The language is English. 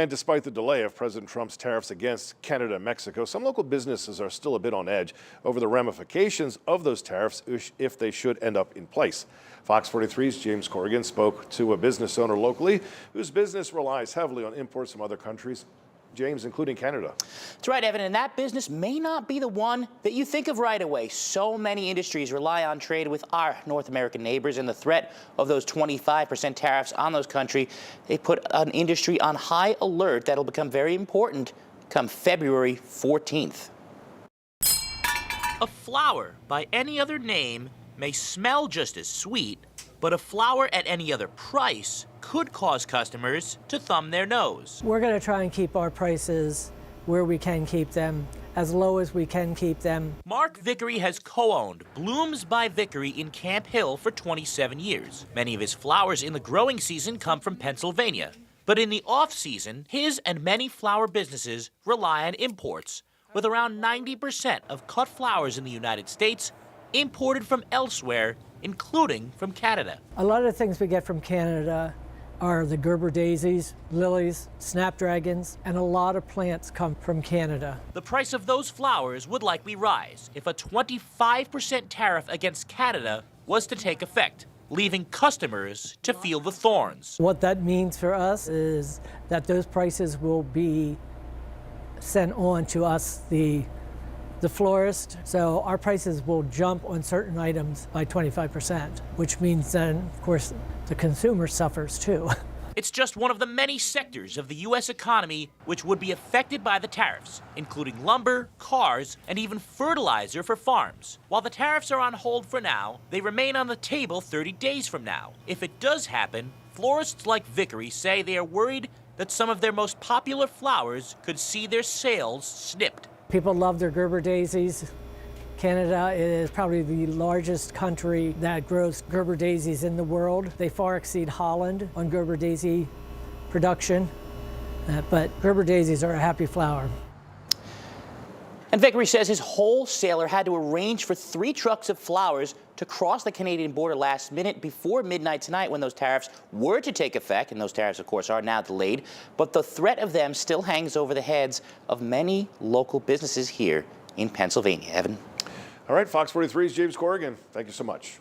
And despite the delay of President Trump's tariffs against Canada and Mexico, some local businesses are still a bit on edge over the ramifications of those tariffs if they should end up in place. Fox 43's James Corrigan spoke to a business owner locally whose business relies heavily on imports from other countries, James, including Canada. That's right, Evan, and that business may not be the one that you think of right away. So many industries rely on trade with our North American neighbors, and the threat of those 25% tariffs on those countries, they put an industry on high alert that'll become very important come February 14th. A flower by any other name may smell just as sweet, but a flower at any other price could cause customers to thumb their nose. We're going to try and keep our prices where we can keep them, as low as we can keep them. Mark Vickery has co-owned Blooms by Vickery in Camp Hill for 27 years. Many of his flowers in the growing season come from Pennsylvania. But in the off-season, his and many flower businesses rely on imports, with around 90% of cut flowers in the United States imported from elsewhere, including from Canada. A lot of the things we get from Canada are the Gerber daisies, lilies, snapdragons, and a lot of plants come from Canada. The price of those flowers would likely rise if a 25% tariff against Canada was to take effect, leaving customers to feel the thorns. What that means for us is that those prices will be sent on to us, the florist, so our prices will jump on certain items by 25%, which means then, of course, the consumer suffers too. It's just one of the many sectors of the U.S. economy which would be affected by the tariffs, including lumber, cars, and even fertilizer for farms. While the tariffs are on hold for now, they remain on the table 30 days from now. If it does happen, florists like Vickery say they are worried that some of their most popular flowers could see their sales snipped. People love their Gerber daisies. Canada is probably the largest country that grows Gerber daisies in the world. They far exceed Holland on Gerber daisy production, but Gerber daisies are a happy flower. And Vickery says his wholesaler had to arrange for 3 trucks of flowers to cross the Canadian border last minute before midnight tonight when those tariffs were to take effect, and those tariffs, of course, are now delayed. But the threat of them still hangs over the heads of many local businesses here in Pennsylvania. Evan. All right, Fox 43's James Corrigan. Thank you so much.